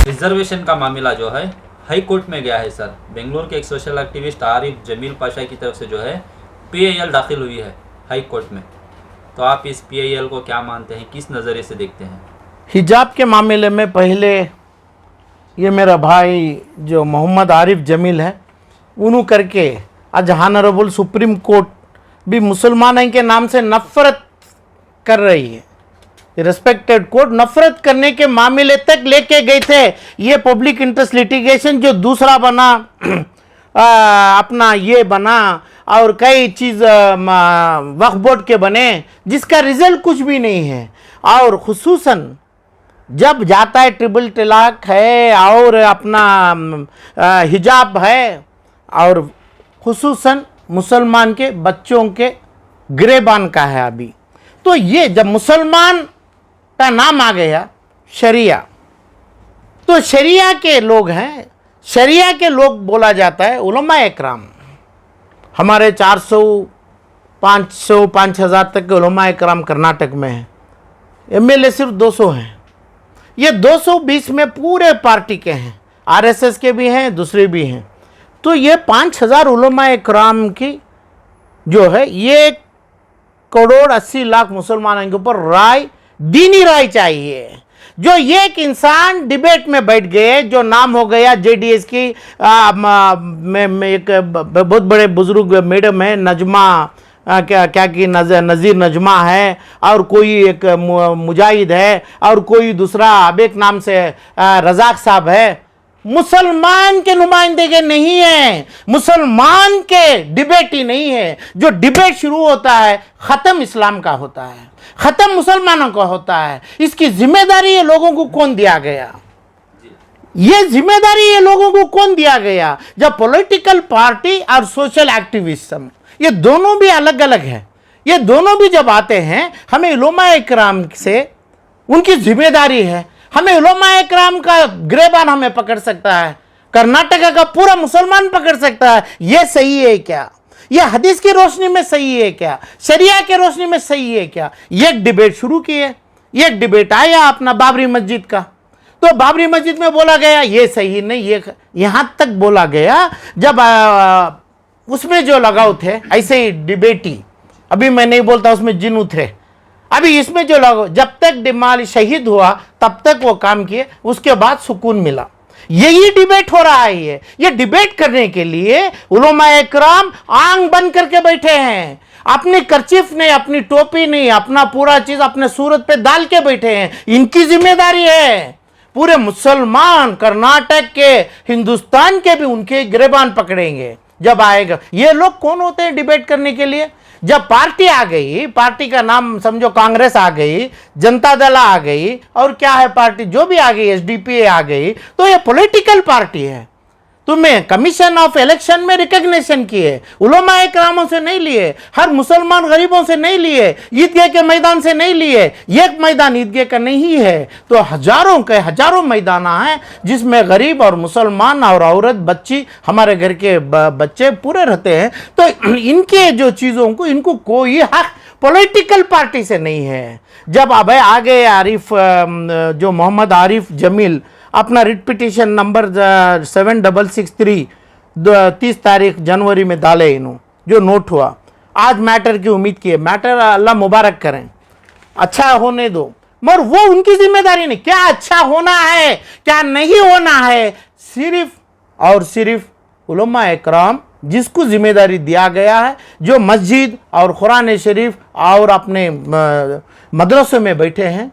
Reservation का मामला जो है हाई कोर्ट में गया है सर। बेंगलोर के एक सोशल एक्टिविस्ट आरिफ जमील पाशा की तरफ से जो है पीआईएल दाखिल हुई है हाई कोर्ट में। तो आप इस पीआईएल को क्या मानते हैं, किस नज़रिए से देखते हैं? हिजाब के मामले में पहले ये मेरा भाई जो मोहम्मद आरिफ जमील है उन्होंने करके आज ऑनरेबल सुप्रीम कोर्ट भी मुसलमानों के नाम से नफरत कर रही है। रिस्पेक्टेड कोर्ट नफरत करने के मामले तक लेके गए थे। ये पब्लिक इंटरेस्ट लिटिगेशन जो दूसरा बना अपना ये बना और कई चीज़ वक्फ बोर्ड के बने जिसका रिजल्ट कुछ भी नहीं है। और खुसूसन जब जाता है ट्रिपल तलाक है और अपना हिजाब है और खुसूसन मुसलमान के बच्चों के गिरेबान का है अभी। तो ये जब मुसलमान का नाम आ गया शरिया, तो शरिया के लोग हैं, शरिया के लोग बोला जाता है उलमा इकराम। हमारे 400 500 5000 तक के उलमा इकराम कर्नाटक में हैं, एमएलए सिर्फ 200 हैं। ये 220 में पूरे पार्टी के हैं, आरएसएस के भी हैं, दूसरे भी हैं। तो ये 5000 उलमा इकराम की जो है ये 1,80,00,000 मुसलमानों के ऊपर राय, दीनी राय चाहिए। जो एक इंसान डिबेट में बैठ गए, जो नाम हो गया जेडीएस की में एक बहुत बड़े बुजुर्ग मैडम है नजमा क्या की नज़ीर नजमा है, और कोई एक मुजाहिद है, और कोई दूसरा अब एक नाम से रजाक साहब है। मुसलमान के नुमाइंदे के नहीं है, मुसलमान के डिबेट ही नहीं है। जो डिबेट शुरू होता है ख़त्म इस्लाम का होता है, ख़त्म मुसलमानों का होता है। इसकी जिम्मेदारी ये लोगों को कौन दिया गया? ये जिम्मेदारी ये लोगों को कौन दिया गया? जब पॉलिटिकल पार्टी और सोशल एक्टिविज्म ये दोनों भी अलग अलग है। ये दोनों भी जब आते हैं हमें उलमा इकराम से उनकी जिम्मेदारी है। हमें उलमा इकराम का गिरेबान हमें पकड़ सकता है, कर्नाटक का पूरा मुसलमान पकड़ सकता है। ये सही है क्या? ये हदीस की रोशनी में सही है क्या? शरिया के रोशनी में सही है क्या? एक डिबेट शुरू किए, एक डिबेट आया अपना बाबरी मस्जिद का। तो बाबरी मस्जिद में बोला गया ये सही नहीं, ये यहां तक बोला गया जब उसमें जो लगाव थे ऐसे ही डिबेटी, अभी मैं नहीं बोलता उसमें जिन्नू थे, अभी इसमें जो लगाव, जब तक डिमाल शहीद हुआ तब तक वो काम किए, उसके बाद सुकून मिला। यही डिबेट हो रहा है। ये डिबेट करने के लिए उलमा इकराम आंख बंद करके बैठे हैं, अपनी कर्चिफ नहीं, अपनी टोपी नहीं, अपना पूरा चीज अपने सूरत पे डाल के बैठे हैं। इनकी जिम्मेदारी है। पूरे मुसलमान कर्नाटक के, हिंदुस्तान के भी उनके गिरेबान पकड़ेंगे जब आएगा। ये लोग कौन होते हैं डिबेट करने के लिए? जब पार्टी आ गई, पार्टी का नाम समझो कांग्रेस आ गई, जनता दल आ गई, और क्या है पार्टी जो भी आ गई, एसडीपीए आ गई, तो ये पॉलिटिकल पार्टी है। तुम्हें कमीशन ऑफ इलेक्शन में रिकग्निशन किए, उलमा इकरामों से नहीं लिए, हर मुसलमान गरीबों से नहीं लिए, ईदगाह के मैदान से नहीं लिए। एक मैदान ईदगाह का नहीं है तो हजारों के हजारों मैदान हैं जिसमें गरीब और मुसलमान और औरत बच्ची, हमारे घर के बच्चे पूरे रहते हैं। तो इनके जो चीज़ों को, इनको कोई हक पॉलिटिकल पार्टी से नहीं है। जब अब आगे आरिफ जो मोहम्मद आरिफ जमील अपना रिट पिटीशन नंबर 7663 30 तारीख जनवरी में डाले, इन्हों जो नोट हुआ, आज मैटर की उम्मीद की है। मैटर अल्लाह मुबारक करें, अच्छा होने दो, मगर वो उनकी जिम्मेदारी नहीं। क्या अच्छा होना है क्या नहीं होना है, सिर्फ और सिर्फ उलमा इकराम जिसको जिम्मेदारी दिया गया है, जो मस्जिद और कुरान शरीफ और अपने मदरसों में बैठे हैं,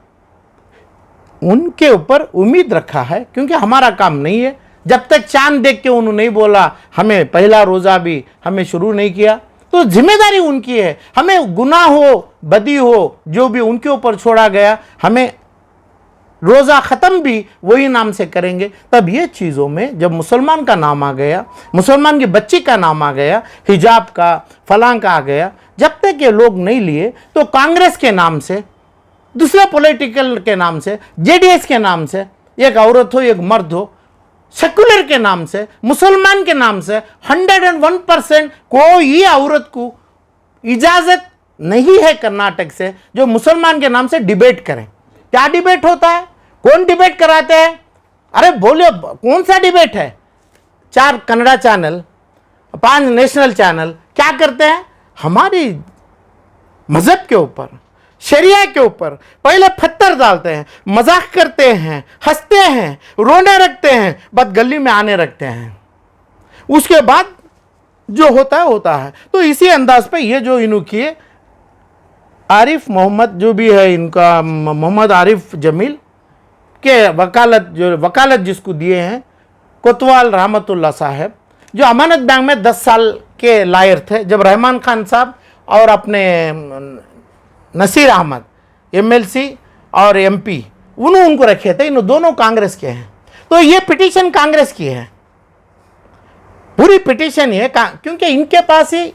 उनके ऊपर उम्मीद रखा है। क्योंकि हमारा काम नहीं है। जब तक चांद देख के उन्होंने नहीं बोला, हमें पहला रोज़ा भी हमें शुरू नहीं किया, तो जिम्मेदारी उनकी है। हमें गुनाह हो, बदी हो, जो भी उनके ऊपर छोड़ा गया, हमें रोज़ा ख़त्म भी वही नाम से करेंगे। तब ये चीज़ों में जब मुसलमान का नाम आ गया, मुसलमान की बच्ची का नाम आ गया, हिजाब का फलां का आ गया, जब तक ये लोग नहीं लिए तो कांग्रेस के नाम से, दूसरे पॉलिटिकल के नाम से, जेडीएस के नाम से, एक औरत हो एक मर्द हो, सेकुलर के नाम से, मुसलमान के नाम से 101% कोई औरत को इजाज़त नहीं है कर्नाटक से जो मुसलमान के नाम से डिबेट करें। क्या डिबेट होता है? कौन डिबेट कराते हैं? अरे बोलिए, कौन सा डिबेट है? 4 कन्नड़ा चैनल, 5 नेशनल चैनल क्या करते हैं? हमारी मजहब के ऊपर, शरिया के ऊपर पहले पत्थर डालते हैं, मजाक करते हैं, हंसते हैं, रोने रखते हैं, बस गली में आने रखते हैं। उसके बाद जो होता है होता है। तो इसी अंदाज पे ये जो इन्हों किए, आरिफ मोहम्मद जो भी है इनका, मोहम्मद आरिफ जमील के वकालत जिसको दिए हैं कोतवाल रहमतुल्लाह साहब, जो अमानत बैंक में 10 साल के लायर थे, जब रहमान खान साहब और अपने नसीर अहमद MLC और MP उनको रखे थे। इन दोनों कांग्रेस के हैं। तो ये पिटीशन कांग्रेस की है, पूरी पिटीशन ये क्योंकि इनके पास ही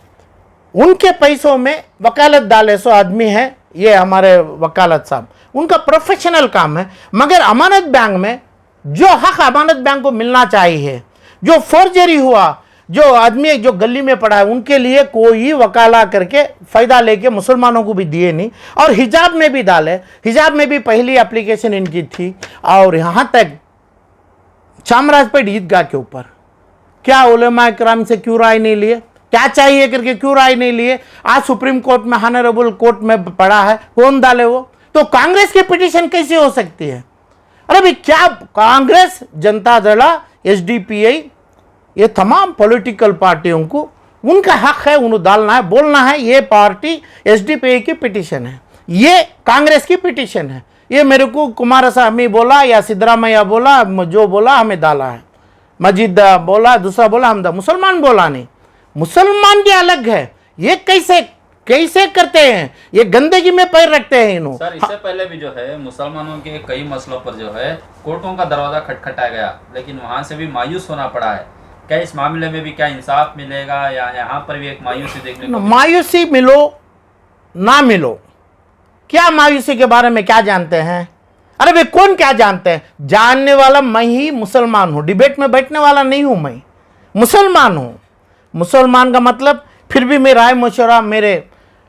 उनके पैसों में वकालत डाले सो आदमी है। ये हमारे वकालत साहब, उनका प्रोफेशनल काम है। मगर अमानत बैंक में जो हक अमानत बैंक को मिलना चाहिए, जो फोर्जरी हुआ, जो आदमी जो गली में पड़ा है, उनके लिए कोई वकाला करके फ़ायदा लेके मुसलमानों को भी दिए नहीं। और हिजाब में भी डाले, हिजाब में भी पहली एप्लीकेशन इनकी थी। और यहाँ तक चामराजपेट ईदगाह के ऊपर क्या उलेमा इकराम से क्यों राय नहीं लिए? क्या चाहिए करके क्यों राय नहीं लिए? आज सुप्रीम कोर्ट में, हानरेबल कोर्ट में पड़ा है, कौन डाले वो? तो कांग्रेस की पिटीशन कैसे हो सकती है? अरे भाई, क्या कांग्रेस, जनता दल, SDPI, ये तमाम पॉलिटिकल पार्टियों को उनका हक है, उन्हें डालना है, बोलना है ये पार्टी SDPI की पिटीशन है, ये कांग्रेस की पिटीशन है, ये मेरे को कुमारस्वामी बोला या सिद्धरामैया बोला, जो बोला हमें डाला है, मजीद बोला, दूसरा बोला, हम मुसलमान बोला नहीं। मुसलमान के अलग है, ये कैसे करते हैं? ये गंदगी में पैर रखते हैं इन्हों। सर, इससे पहले भी जो है मुसलमानों के कई मसलों पर जो है कोर्टों का दरवाजा खटखटाया गया, लेकिन वहां से भी मायूस होना पड़ा है। क्या इस मामले में भी क्या इंसाफ मिलेगा, या यहाँ पर भी एक मायूसी देखने को? मायूसी मिलो ना मिलो, क्या मायूसी के बारे में क्या जानते हैं? अरे भाई, कौन क्या जानते हैं? जानने वाला मैं ही मुसलमान हूँ, डिबेट में बैठने वाला नहीं हूँ, मैं मुसलमान हूँ। मुसलमान का मतलब फिर भी मैं राय मशवरा मेरे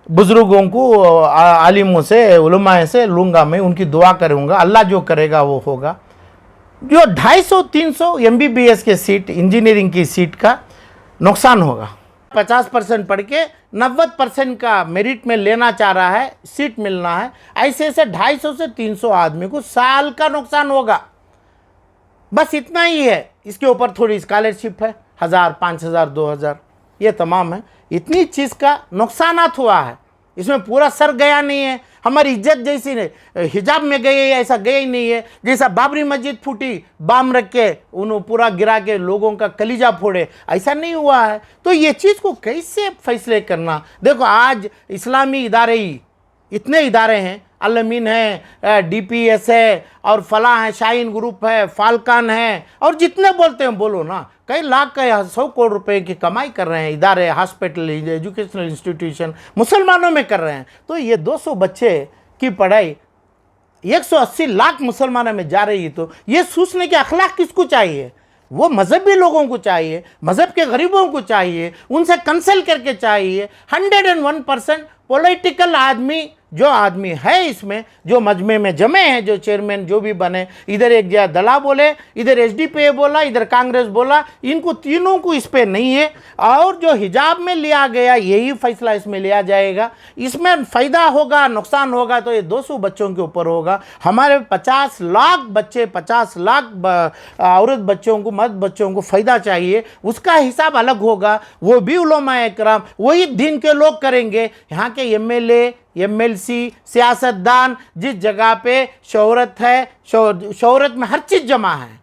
बुजुर्गों को, आलिमों से, उलमाए से लूँगा, मैं उनकी दुआ करूँगा, अल्लाह जो करेगा वो होगा। जो 250-300 MBBS के सीट, इंजीनियरिंग की सीट का नुकसान होगा। 50% पढ़ के 90% का मेरिट में लेना चाह रहा है, सीट मिलना है, ऐसे 250 से 300 आदमी को साल का नुकसान होगा। बस इतना ही है। इसके ऊपर थोड़ी स्कॉलरशिप है, 1000, 5000, 2000, ये तमाम है। इतनी चीज़ का नुकसानात हुआ है, इसमें पूरा सर गया नहीं है। हमारी इज्जत जैसी नहीं, हिजाब में गए ऐसा गया ही नहीं है। जैसा बाबरी मस्जिद फूटी, बाम रख के उन्होंने पूरा गिरा के लोगों का कलीजा फोड़े, ऐसा नहीं हुआ है। तो ये चीज़ को कैसे फैसले करना? देखो, आज इस्लामी इदारे ही इतने इदारे हैं, अलमीन है, DPS है, और फला है, शाहीन ग्रुप है, फाल्कन है, और जितने बोलते हैं बोलो ना। कई लाख का 100 करोड़ रुपए की कमाई कर रहे हैं इदारे, हॉस्पिटल, एजुकेशनल इंस्टीट्यूशन मुसलमानों में कर रहे हैं। तो ये 200 बच्चे की पढ़ाई 180 लाख मुसलमानों में जा रही है। तो ये सोचने की अखलाक किसको चाहिए? वो मजहबी लोगों को चाहिए, मजहब के गरीबों को चाहिए, उनसे कंसल्ट करके चाहिए। 101% पॉलिटिकल आदमी जो आदमी है इसमें, जो मजमे में जमे हैं, जो चेयरमैन जो भी बने, इधर एक जगह दला बोले, इधर SDPI बोला, इधर कांग्रेस बोला, इनको तीनों को इस पे नहीं है। और जो हिजाब में लिया गया यही फैसला इसमें लिया जाएगा। इसमें फ़ायदा होगा, नुकसान होगा तो ये 200 बच्चों के ऊपर होगा। हमारे 50 लाख बच्चे, 50 लाख औरत बच्चों को, मर्द बच्चों को फ़ायदा चाहिए, उसका हिसाब अलग होगा। वो भी उलमाए इकराम, वही दिन के लोग करेंगे। यहाँ के MLA, MLC, सियासतदान, जिस जगह पे शोहरत है, शोहरत में हर चीज़ जमा है,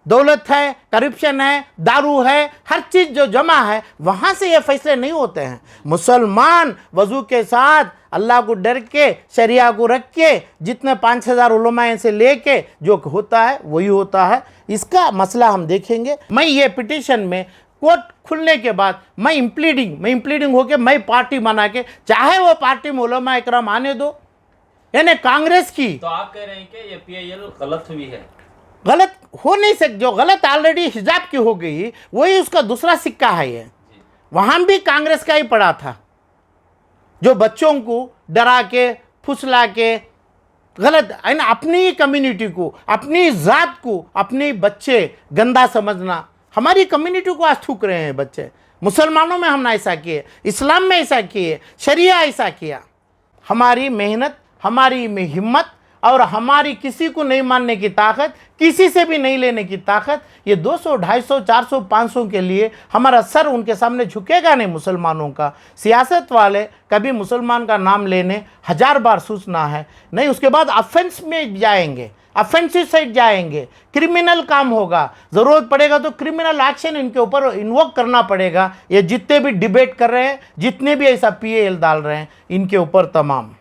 दौलत है, करप्शन है, दारू है, हर चीज़ जो जमा है, वहाँ से ये फैसले नहीं होते हैं। मुसलमान वजू के साथ, अल्लाह को डर के, शरिया को रख के, जितने 5000 उलमाए से लेके जो होता है वही होता है। इसका मसला हम देखेंगे। मैं ये पिटीशन में कोर्ट खुलने के बाद मैं इम्प्लीडिंग होके मैं पार्टी बना के, चाहे वो पार्टी में उलमा इकराम आने दो, यानी कांग्रेस की। तो आप कह रहे हैं कि ये PIL गलत हुई है? गलत हो नहीं सकती। जो गलत ऑलरेडी हिजाब की हो गई, वही उसका दूसरा सिक्का है। ये वहां भी कांग्रेस का ही पड़ा था। जो बच्चों को डरा के फुसला के गलत है ना, अपनी ही कम्युनिटी को, अपनी ज़ात को, अपने बच्चे गंदा समझना। हमारी कम्युनिटी को आज थूक रहे हैं बच्चे। मुसलमानों में हमने ऐसा किए, इस्लाम में ऐसा किए, शरिया ऐसा किया। हमारी मेहनत, हमारी में हिम्मत और हमारी किसी को नहीं मानने की ताकत, किसी से भी नहीं लेने की ताकत, ये 200, 250, 400, 500 के लिए हमारा सर उनके सामने झुकेगा नहीं। मुसलमानों का सियासत वाले कभी मुसलमान का नाम लेने 1000 बार सोचना है नहीं, उसके बाद ऑफेंस में जाएंगे, ऑफेंसिव साइड जाएंगे, क्रिमिनल काम होगा, ज़रूरत पड़ेगा तो क्रिमिनल एक्शन इनके ऊपर इन्वोक करना पड़ेगा। ये जितने भी डिबेट कर रहे हैं, जितने भी ऐसा PAL डाल रहे हैं, इनके ऊपर तमाम